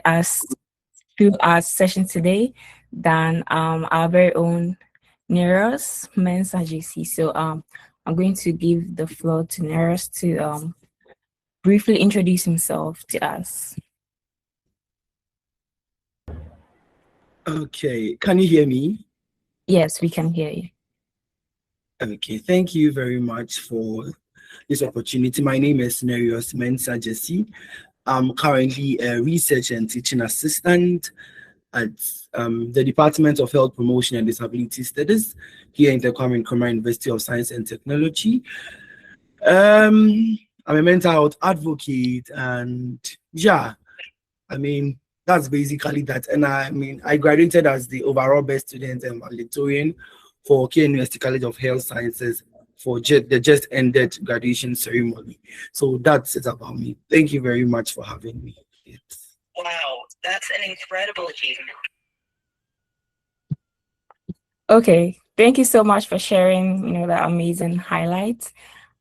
us through our session today than our very own Nereus Mensah Gyasi. So I'm going to give the floor to Nereus to briefly introduce himself to us. Okay, can you hear me? Yes, we can hear you. Okay, thank you very much for this opportunity. My name is Nereus Mensah Gyasi. I'm currently a research and teaching assistant at the Department of Health Promotion and Disability Studies here in the Kwame Nkrumah University of Science and Technology. I'm a mental health advocate, and yeah, I mean, that's basically that. And I graduated as the overall best student and valedictorian for KNUST College of Health Sciences for the just ended graduation ceremony. So that's it about me. Thank you very much for having me. Wow, that's an incredible achievement. Okay, thank you so much for sharing, that amazing highlights.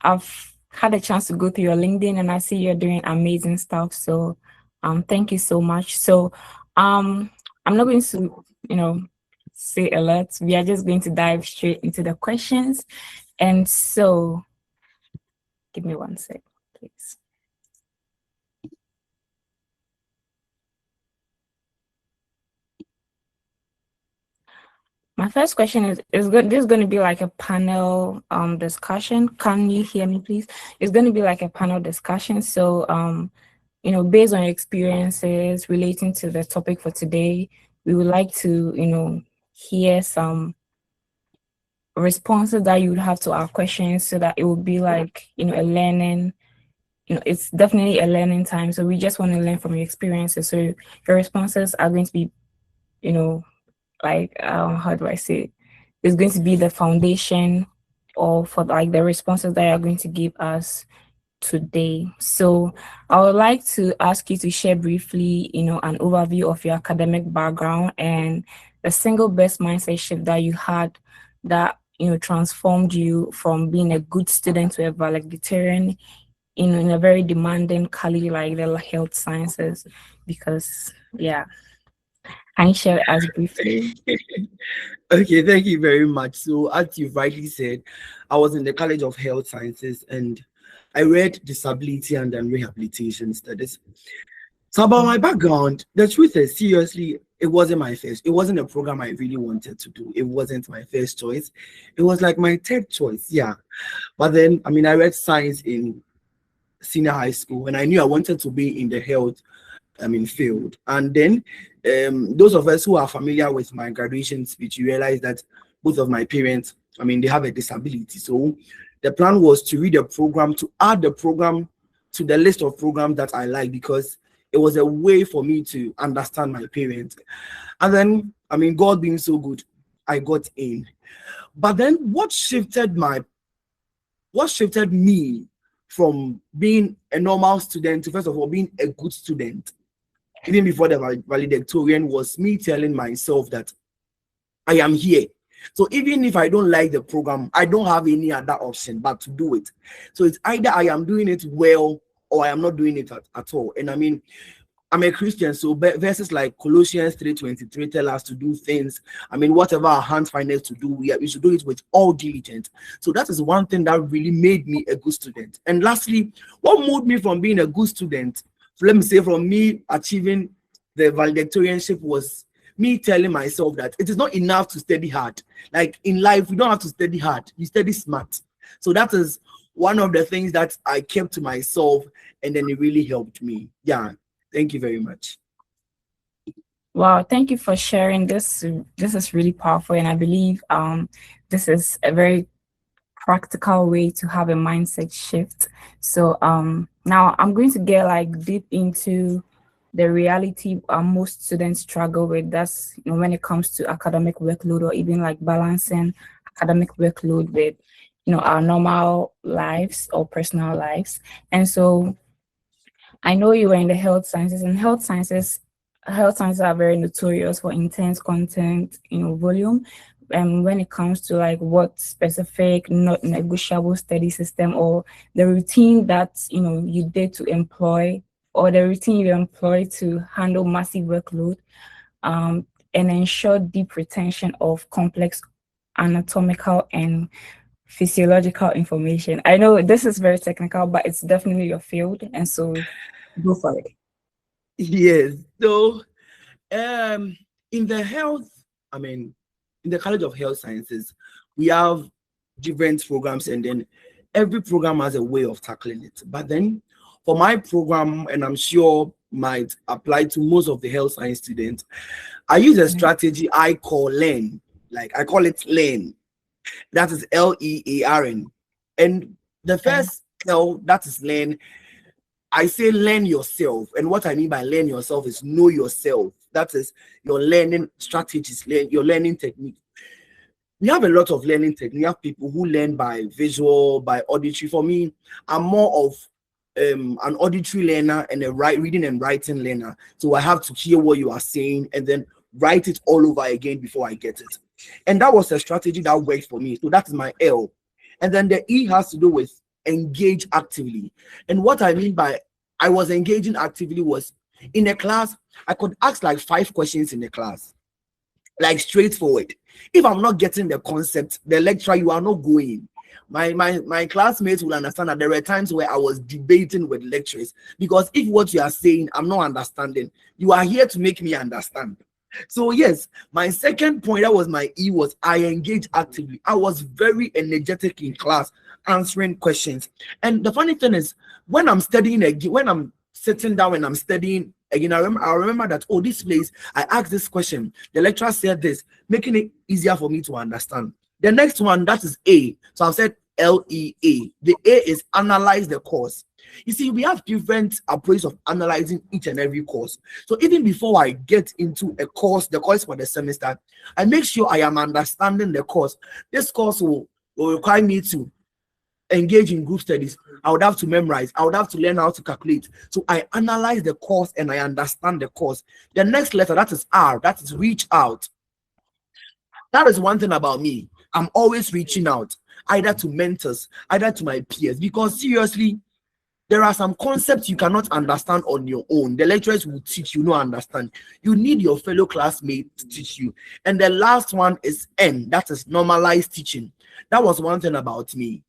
I've had a chance to go through your LinkedIn and I see you're doing amazing stuff. So thank you so much. So I'm not going to, say a lot. We are just going to dive straight into the questions. And so give me one sec, please. My first question is this is going to be like a panel discussion. Can you hear me, please? It's going to be like a panel discussion. So, based on your experiences relating to the topic for today, we would like to, hear some responses that you would have to our questions so that it would be like, a learning, it's definitely a learning time. So we just want to learn from your experiences. So your responses are going to be, like how do I say it? It's going to be the foundation or for like the responses that you're going to give us today. So I would like to ask you to share briefly, an overview of your academic background and the single best mindset shift that you had that transformed you from being a good student to a valedictorian in a very demanding college like the health sciences. Because can you share as briefly? Okay, thank you very much. So as you've rightly said, I was in the College of Health Sciences and I read disability and rehabilitation studies. So about my background, the truth is, seriously, it wasn't a program I really wanted to do. It wasn't my first choice. It was like my third choice, yeah. But then, I read science in senior high school and I knew I wanted to be in the health field. And then those of us who are familiar with my graduation speech, you realize that both of my parents, they have a disability. So the plan was to read a program, to add the program to the list of programs that I like, because it was a way for me to understand my parents. And then, God being so good, I got in. But then what shifted me from being a normal student to, first of all, being a good student, even before the valedictorian, was me telling myself that I am here. So even if I don't like the program, I don't have any other option but to do it. So it's either I am doing it well or I am not doing it at all. And I'm a Christian, so verses like Colossians 3:23 tell us to do things. Whatever our hands find us to do, we should do it with all diligence. So that is one thing that really made me a good student. And lastly, what moved me from being a good student, let me say from me achieving the valedictorianship, was me telling myself that it is not enough to study hard. Like in life, you don't have to study hard, you study smart. So that is one of the things that I kept to myself, and then it really helped me. Yeah. Thank you very much. Wow, thank you for sharing this. This is really powerful, and I believe this is a very practical way to have a mindset shift. So now I'm going to get like deep into the reality most students struggle with. That's when it comes to academic workload, or even like balancing academic workload with our normal lives or personal lives. And so I know you were in the health sciences, and health sciences are very notorious for intense content, volume. And when it comes to like what specific, not negotiable study system or the routine that you did to employ or the routine you employ to handle massive workload, and ensure deep retention of complex anatomical and physiological information? I know this is very technical, but it's definitely your field, and so go for it. Yes. So, in the health, I mean, in the College of Health Sciences, we have different programs, and then every program has a way of tackling it. But then, for my program, and I'm sure might apply to most of the health science students, I use a strategy I call LEARN. Like I call it LEARN. That is LEARN. And the first L, that is learn. I say learn yourself. And what I mean by learn yourself is know yourself. That is your learning strategies, your learning technique. We have a lot of learning technique. We have people who learn by visual, by auditory. For me, I'm more of an auditory learner and a reading and writing learner. So I have to hear what you are saying and then write it all over again before I get it. And that was a strategy that worked for me. So that is my L. And then the E has to do with engage actively. And what I mean by I was engaging actively was in a class, I could ask like 5 questions in the class, like straightforward. If I'm not getting the concept, the lecturer, you are not going. My classmates will understand that there were times where I was debating with lecturers because if what you are saying, I'm not understanding, you are here to make me understand. So yes, my second point, that was my E, was I engage actively. I was very energetic in class, answering questions. And the funny thing is, when I'm studying again, when I'm sitting down and I'm studying again, I remember that, oh, this place, I asked this question, the lecturer said this, making it easier for me to understand. The next one, that is A. So I've said LEA. The A is analyze the course. You see, we have different approaches of analyzing each and every course. So even before I get into a course, the course for the semester, I make sure I am understanding the course. This course will require me to engage in group studies. I would have to memorize. I would have to learn how to calculate. So I analyze the course and I understand the course. The next letter, that is R, that is reach out. That is one thing about me. I'm always reaching out, either to mentors, either to my peers, because seriously, there are some concepts you cannot understand on your own. The lecturers will teach you, not understand. You need your fellow classmates to teach you. And the last one is N, that is normalized teaching. That was one thing about me.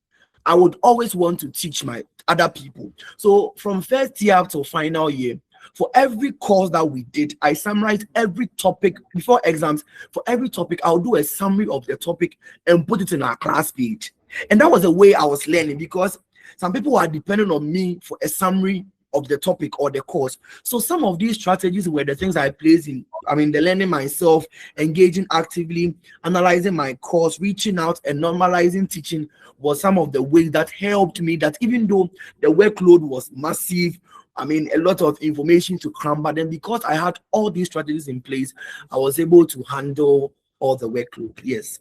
I would always want to teach my other people. So from first year to final year, for every course that we did, I summarized every topic before exams. For every topic, I'll do a summary of the topic and put it in our class page. And that was the way I was learning, because some people are depending on me for a summary of the topic or the course. So some of these strategies were the things I placed in, the learning myself, engaging actively, analyzing my course, reaching out, and normalizing teaching was some of the ways that helped me, that even though the workload was massive, a lot of information to cram, but then because I had all these strategies in place, I was able to handle all the workload. Yes.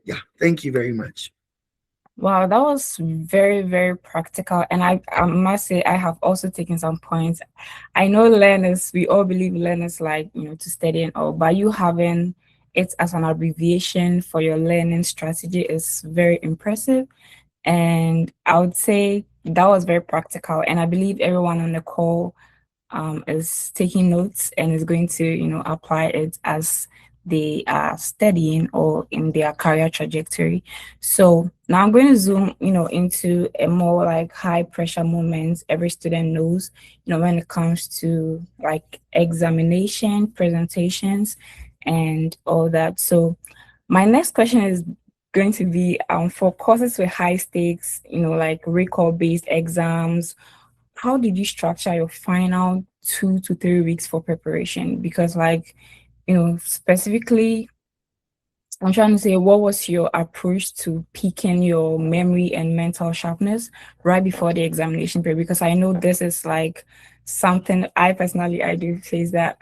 Yeah. Thank you very much. Wow, that was very, very practical. And I must say, I have also taken some points. I know learners, we all believe learners like, to study and all, but you having it as an abbreviation for your learning strategy is very impressive. And I would say that was very practical. And I believe everyone on the call is taking notes and is going to, apply it as they are studying or in their career trajectory. So now I'm going to zoom, into a more like high pressure moments every student knows, when it comes to like examination, presentations, and all that. So my next question is going to be for courses with high stakes, like recall-based exams, how did you structure your final 2 to 3 weeks for preparation? Because specifically, I'm trying to say, what was your approach to peaking your memory and mental sharpness right before the examination period? Because I know this is like something I do face that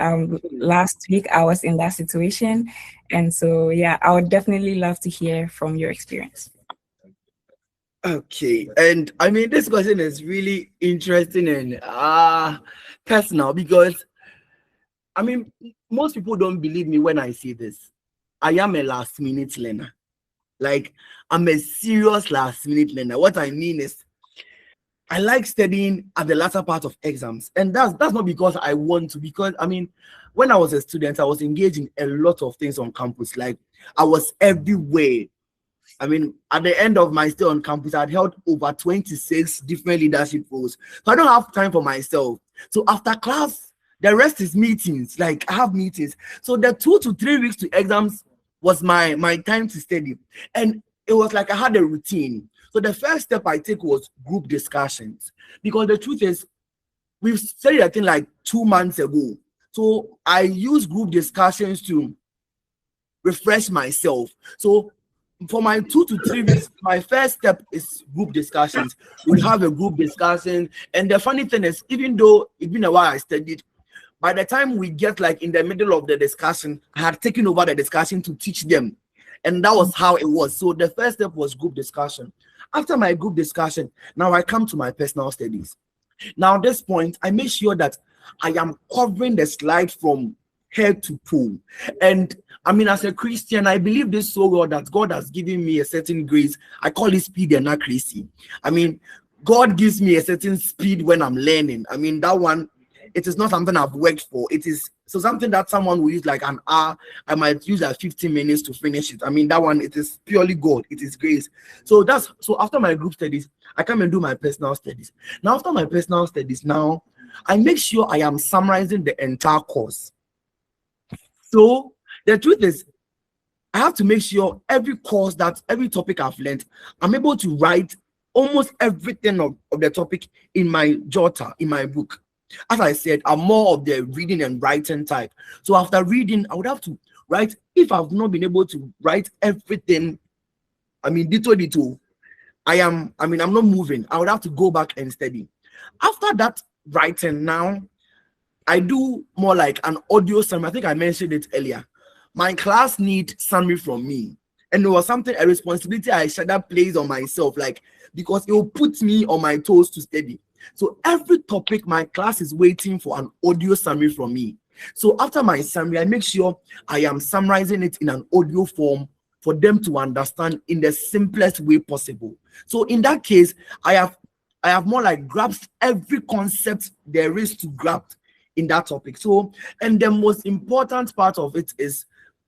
last week I was in that situation. And so, yeah, I would definitely love to hear from your experience. Okay, and this question is really interesting and personal, because most people don't believe me when I say this. I am a last minute learner. Like, I'm a serious last minute learner. What I mean is, I like studying at the latter part of exams, and that's not because I want to. Because I mean, when I was a student, I was engaged in a lot of things on campus. Like I was everywhere. I mean, at the end of my stay on campus, I'd held over 26 different leadership roles. So I don't have time for myself. So after class, the rest is meetings. Like I have meetings. So the 2 to 3 weeks to exams was my time to study. And it was like I had a routine. So the first step I take was group discussions. Because the truth is, we've studied, I think, like 2 months ago. So I use group discussions to refresh myself. So for my 2 to 3 weeks, my first step is group discussions. We'll have a group discussion. And the funny thing is, even though it's been a while I studied, by the time we get like in the middle of the discussion, I had taken over the discussion to teach them. And that was how it was. So the first step was group discussion. After my group discussion, now I come to my personal studies. Now at this point, I make sure that I am covering the slide from head to toe. And I mean, as a Christian, I believe this so well that God has given me a certain grace. I call it speed and accuracy. I mean, God gives me a certain speed when I'm learning. I mean, that one, it is not something I've worked for. It is so something that someone will use like an hour. I might use like 15 minutes to finish it. I mean, that one, it is purely God. It is grace. So after my group studies, I come and do my personal studies. Now, after my personal studies, now I make sure I am summarizing the entire course. So the truth is, I have to make sure every topic I've learned, I'm able to write almost everything of the topic in my jotter, in my book. As I said, I'm more of the reading and writing type. So after reading, I would have to write. If I've not been able to write everything, I mean, dito, I'm not moving. I would have to go back and study. After that writing, now I do more like an audio summary. I think I mentioned it earlier. My class need summary from me. And it was a responsibility I should have placed on myself, like, because it will put me on my toes to study. So every topic, my class is waiting for an audio summary from me. So after my summary, I make sure I am summarizing it in an audio form for them to understand in the simplest way possible. So in that case, I have more like grasped every concept there is to grasp in that topic. So, and the most important part of it is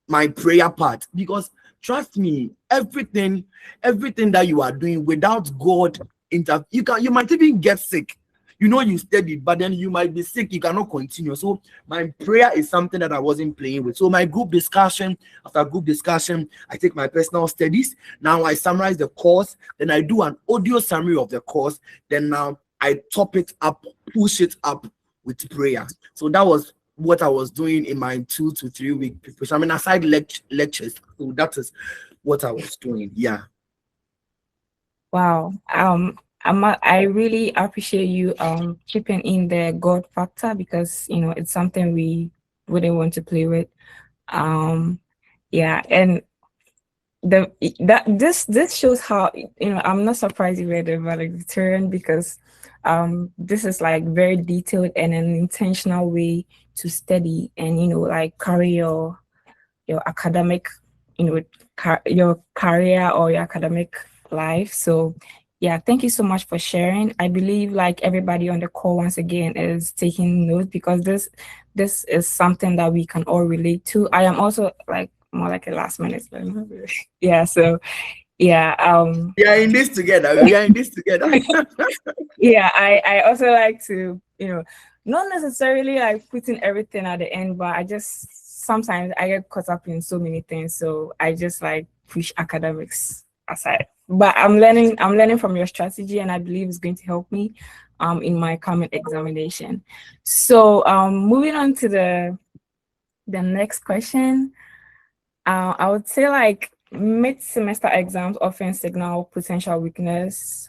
my prayer part, because trust me, everything that you are doing without God, you might even get sick. You know, you studied, but then you might be sick, you cannot continue. So my prayer is something that I wasn't playing with. So my group discussion, after group discussion, I take my personal studies. Now I summarize the course, then I do an audio summary of the course. Then now I top it up, push it up with prayer. So that was what I was doing in my 2 to 3 week preparation. I mean, aside lectures, so that is what I was doing. Yeah. Wow. I really appreciate you keeping in the God factor, because it's something we wouldn't want to play with. Yeah, and this shows how I'm not surprised you read the Valedictorian, because this is like very detailed and an intentional way to study and like carry your academic your career or your academic life. So yeah, thank you so much for sharing. I believe like everybody on the call once again is taking notes, because this is something that we can all relate to. I am also like more like a last minute learner. Yeah, so yeah, we are in this together. Yeah, I also like to not necessarily like putting everything at the end, but I just sometimes I get caught up in so many things, so I just like push academics aside. But I'm learning from your strategy, and I believe it's going to help me in my coming examination. So moving on to the next question. I would say like mid-semester exams often signal potential weakness.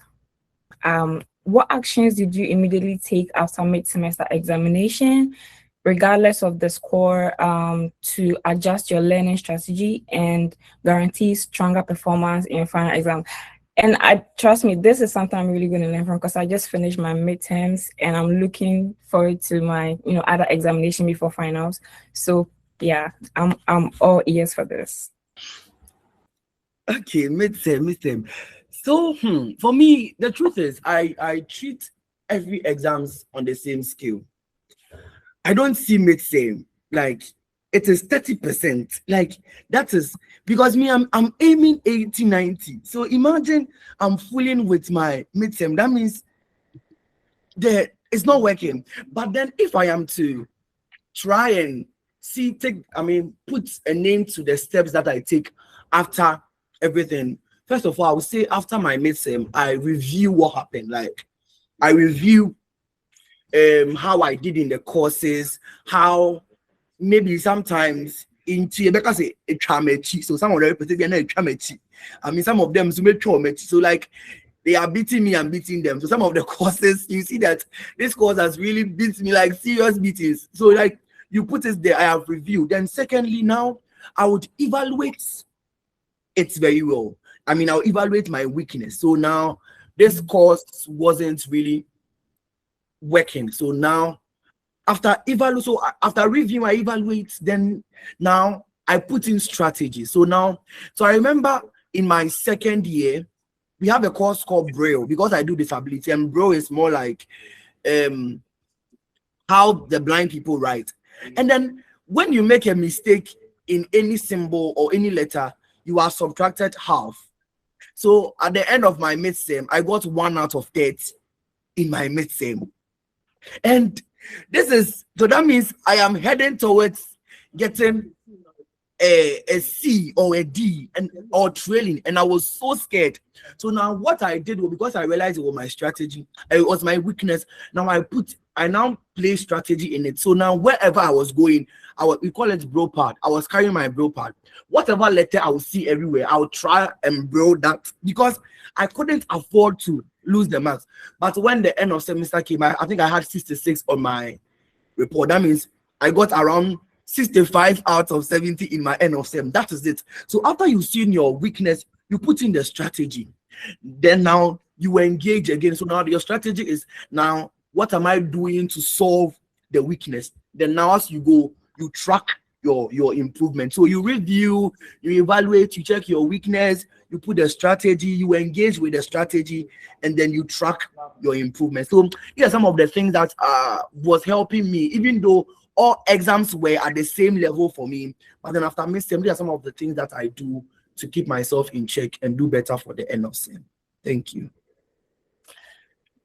What actions did you immediately take after mid-semester examination, regardless of the score, to adjust your learning strategy and guarantee stronger performance in your final exam? And trust me, this is something I'm really going to learn from, because I just finished my midterms and I'm looking forward to my other examination before finals. So yeah, I'm all ears for this. Okay, midterm. So for me, the truth is I treat every exams on the same scale. I don't see mid same. Like it is 30%. Like that is because me, I'm aiming 80, 90. So imagine I'm fooling with my mid-term. That means that it's not working. But then if I am to try and put a name to the steps that I take after everything. First of all, I would say after my midterm, I review what happened. Like I review how I did in the courses, how maybe sometimes into because a tramechi. So some of them a tramechi. I mean, some of them so like they are beating me and beating them. So some of the courses, you see that this course has really beat me, like serious beatings. So like you put it there, I have reviewed. Then secondly, now I would evaluate it very well. I mean, I'll evaluate my weakness. So now this course wasn't really working. So now after review, I evaluate, then now I put in strategy. So I remember in my second year, we have a course called Braille because I do disability, and Braille is more like how the blind people write. And then when you make a mistake in any symbol or any letter, you are subtracted half. So at the end of my midterm, I got 1 out of 30 in my midterm. And so that means I am heading towards getting a C or a D or trailing, and I was so scared. So now what I did was, because I realized it was my strategy, it was my weakness. Now I now play strategy in it. So now wherever I was going, we call it bro pad. I was carrying my bro pad. Whatever letter I would see everywhere, I would try and bro that, because I couldn't afford to lose the marks. But when the end of semester came, I think I had 66 on my report. That means I got around 65 out of 70 in my end of sem. That is it. So after you've seen your weakness, you put in the strategy. Then now you engage again. So now your strategy is, now what am I doing to solve the weakness? Then now as you go, you track your improvement. So you review, you evaluate, you check your weakness, you put a strategy, you engage with the strategy, and then you track your improvement. So yeah, some of the things that was helping me, even though all exams were at the same level for me, but then after midterm, these are some of the things that I do to keep myself in check and do better for the end of sem. Thank you.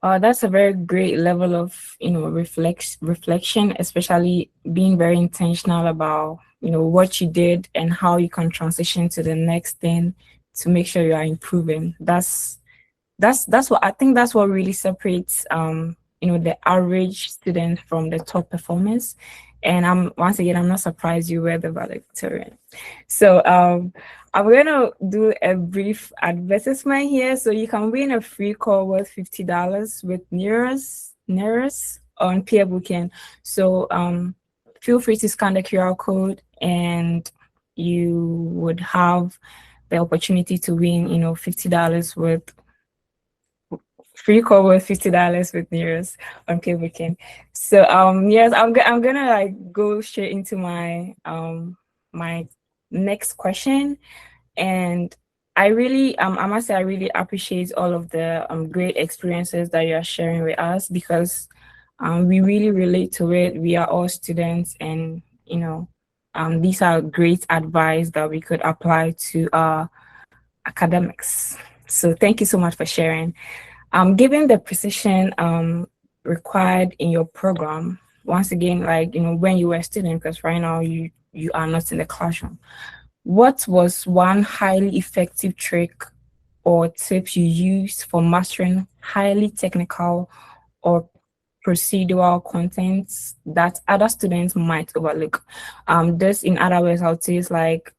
That's a very great level of, reflection, especially being very intentional about, what you did and how you can transition to the next thing to make sure you are improving. That's what I think, that's what really separates, the average student from the top performers. And once again, I'm not surprised you were the valedictorian. So I'm gonna do a brief advertisement here. So you can win a free call worth $50 with Nereus on peerbooking. So feel free to scan the QR code and you would have the opportunity to win, $50 with free call worth $50 with Nereus on peerbooking. So yes, I'm gonna like go straight into my my next question. And I must say I really appreciate all of the great experiences that you are sharing with us, because we really relate to it. We are all students, and these are great advice that we could apply to our academics. So thank you so much for sharing. Given the precision required in your program, once again, like, when you were a student, because right now you are not in the classroom, what was one highly effective trick or tip you used for mastering highly technical or procedural contents that other students might overlook? This, in other words, I would say, is like,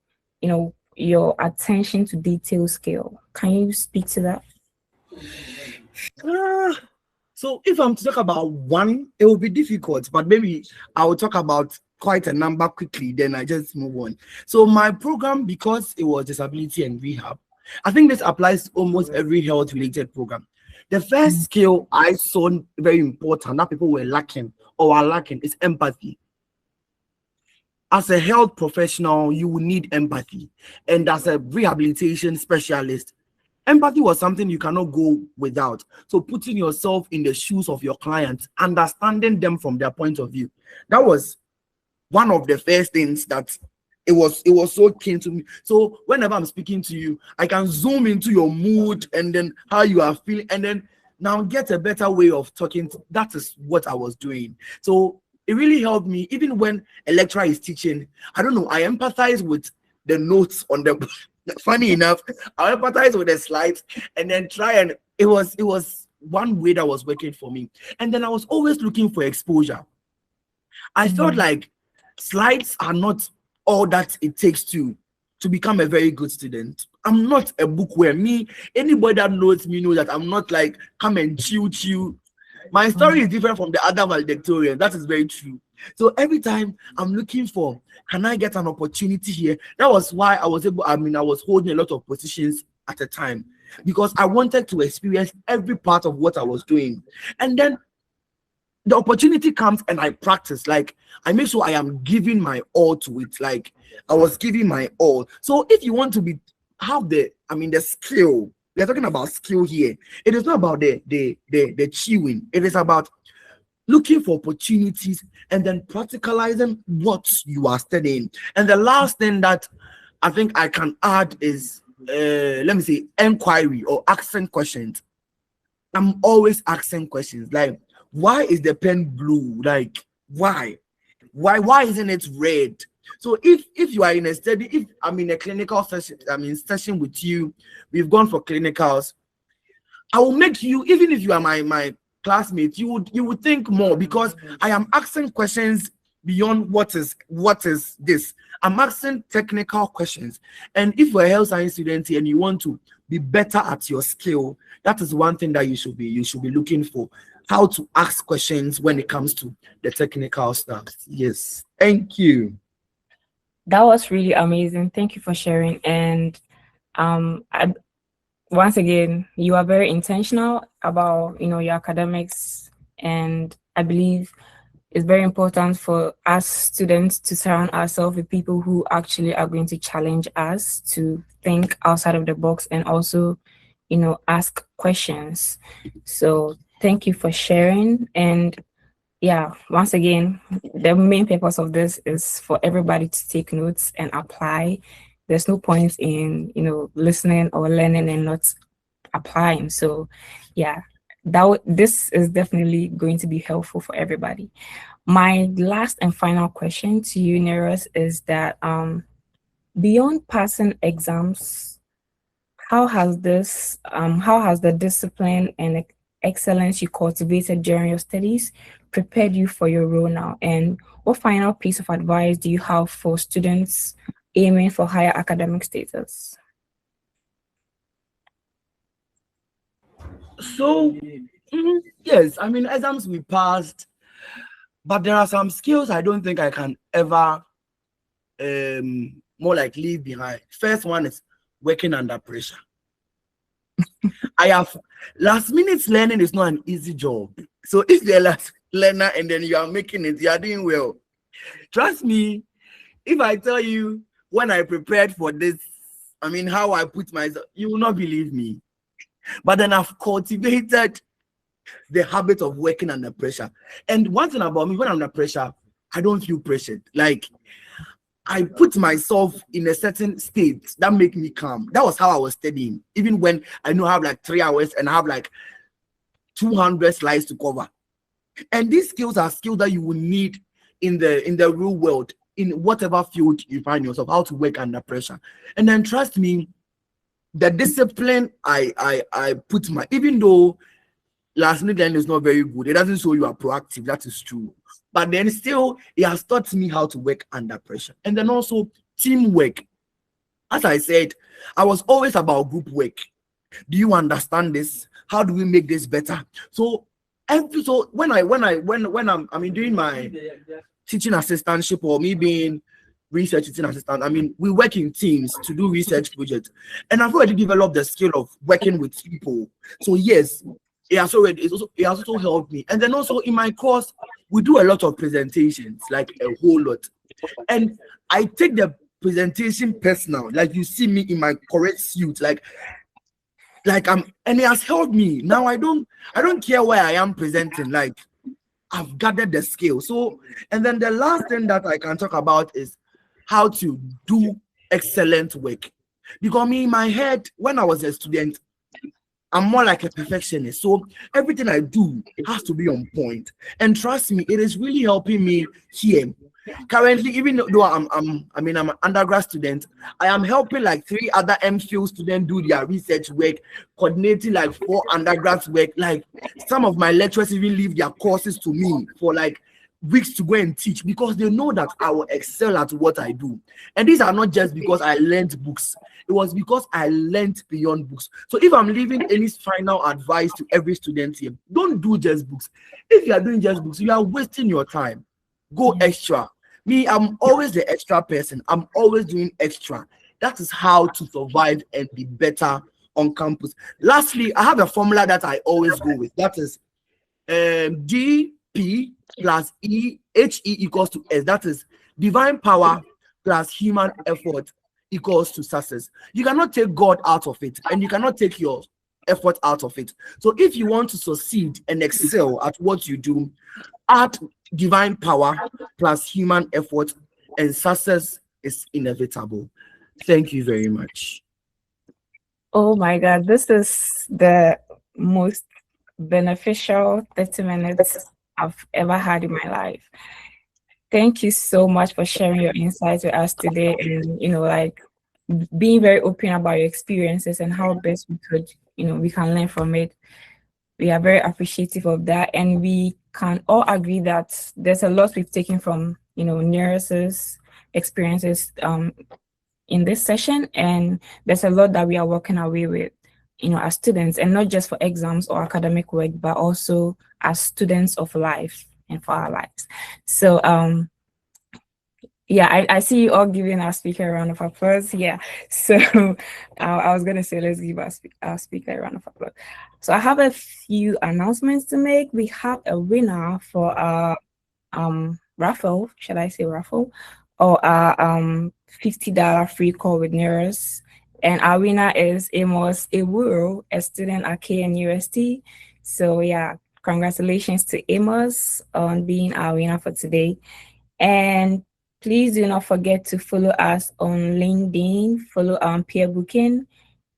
your attention to detail skill. Can you speak to that? So if I'm to talk about one, it will be difficult, but maybe I will talk about quite a number quickly, then I just move on. So my program, because it was disability and rehab, I think this applies to almost every health related program. The first skill I saw very important that people were lacking or are lacking is empathy. As a health professional, you will need empathy. And as a rehabilitation specialist, Empathy was something you cannot go without. So putting yourself in the shoes of your clients, understanding them from their point of view, that was one of the first things that it was so keen to me. So whenever I'm speaking to you, I can zoom into your mood and then how you are feeling, and then now get a better way of talking. That is what I was doing. So it really helped me. Even when a lecturer is teaching, I don't know, I empathize with the notes on the funny enough, I empathize with the slides and then try, and it was one way that was working for me. And then I was always looking for exposure. I felt like slides are not all that it takes to become a very good student. I'm not a bookworm. Anybody that knows me knows that I'm not like come and chew. My story is different from the other valedictorian. That is very true. So every time I'm looking for, can I get an opportunity here? That was why I was able, I was holding a lot of positions at the time, because I wanted to experience every part of what I was doing. And then the opportunity comes and I practice. Like, I make sure I am giving my all to it. Like, I was giving my all. So if you want to have the skill, we're talking about skill here. It is not about the chewing. It is about looking for opportunities and then practicalizing what you are studying. And the last thing that I think I can add is, let me say, inquiry or asking questions. I'm always asking questions like, why is the pen blue? Like, why isn't it red? So if you are in a study, if I'm in a clinical session with you, we've gone for clinicals, I will make you, even if you are my classmate, you would think more, because I am asking questions beyond what is this. I'm asking technical questions. And if you're a health science student and you want to be better at your skill, that is one thing that you should be looking for. How to ask questions when it comes to the technical stuff. Yes. Thank you. That was really amazing. Thank you for sharing. And once again, you are very intentional about your academics, and I believe it's very important for us students to surround ourselves with people who actually are going to challenge us to think outside of the box and also ask questions. So thank you for sharing. And yeah, once again, the main purpose of this is for everybody to take notes and apply. There's no point in listening or learning and not applying. So yeah, this is definitely going to be helpful for everybody. My last and final question to you, Nereus, is that beyond passing exams, how has the discipline and excellence you cultivated during your studies prepared you for your role now? And what final piece of advice do you have for students aiming for higher academic status? So, yes, exams we passed, but there are some skills I don't think I can ever more like leave behind. First one is working under pressure. I have last minute learning is not an easy job. So if you're a last learner and then you are making it, you are doing well. Trust me, if I tell you when I prepared for this, how I put myself, you will not believe me. But then I've cultivated the habit of working under pressure. And one thing about me, when I'm under pressure, I don't feel pressured. Like, I put myself in a certain state that make me calm. That was how I was studying. Even when I know I have like 3 hours and I have like 200 slides to cover. And these skills are skills that you will need in the real world, in whatever field you find yourself, how to work under pressure. And then trust me, the discipline I put even though last minute learning is not very good, it doesn't show you are proactive. That is true. But then still, it has taught me how to work under pressure. And then also teamwork. As I said, I was always about group work. Do you understand this? How do we make this better? So when I'm doing my teaching assistantship or me being research teaching assistant, we work in teams to do research projects. And I've already developed the skill of working with people. So yes, it has also helped me. And then also in my course, we do a lot of presentations, like a whole lot. And I take the presentation personal. Like, you see me in my correct suit. Like, Like and it has helped me. Now I don't care where I am presenting. Like I've gathered the skill. So, and then the last thing that I can talk about is how to do excellent work. Because me, in my head, when I was a student, I'm more like a perfectionist. So everything I do has to be on point. And trust me, it is really helping me here. Currently, even though I'm an undergrad student, I am helping like 3 other MPhil students do their research work, coordinating like 4 undergrads work. Like some of my lecturers even leave their courses to me for like weeks to go and teach because they know that I will excel at what I do. And these are not just because I learned books. It was because I learned beyond books. So if I'm leaving any final advice to every student here, don't do just books. If you are doing just books, you are wasting your time. Go extra. Me, I'm always the extra person. I'm always doing extra. That is how to survive and be better on campus. Lastly, I have a formula that I always go with. That is DP plus HE equals to S. That is divine power plus human effort equals to success. You cannot take God out of it, and you cannot take your effort out of it. So if you want to succeed and excel at what you do, add divine power plus human effort, and success is inevitable. Thank you very much. Oh my God, this is the most beneficial 30 minutes I've ever had in my life. Thank you so much for sharing your insights with us today, and like being very open about your experiences and how best we could, we can learn from it. We are very appreciative of that, and we can all agree that there's a lot we've taken from Nereus's experiences in this session, and there's a lot that we are walking away with, as students, and not just for exams or academic work, but also as students of life and for our lives. So yeah, I see you all giving our speaker a round of applause. Yeah, so I was gonna say let's give our speaker a round of applause. So I have a few announcements to make. We have a winner for our raffle. Should I say raffle? Or our $50 free call with Nereus. And our winner is Amos Ewuro, a student at KNUST. So yeah, congratulations to Amos on being our winner for today. And please do not forget to follow us on LinkedIn, follow peerbooking,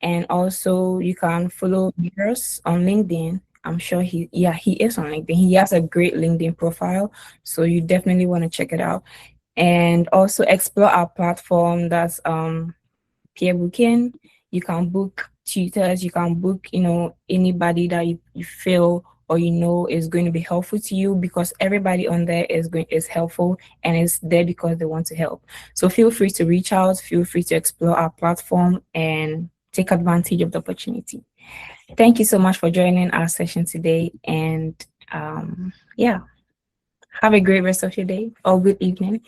and also you can follow Nereus on LinkedIn. I'm sure he is on LinkedIn. He has a great LinkedIn profile, so you definitely want to check it out. And also explore our platform, that's peerbooking. You can book tutors, you can book anybody that you feel or is going to be helpful to you, because everybody on there is helpful and is there because they want to help. So feel free to reach out, feel free to explore our platform and take advantage of the opportunity. Thank you so much for joining our session today, and yeah, have a great rest of your day or good evening.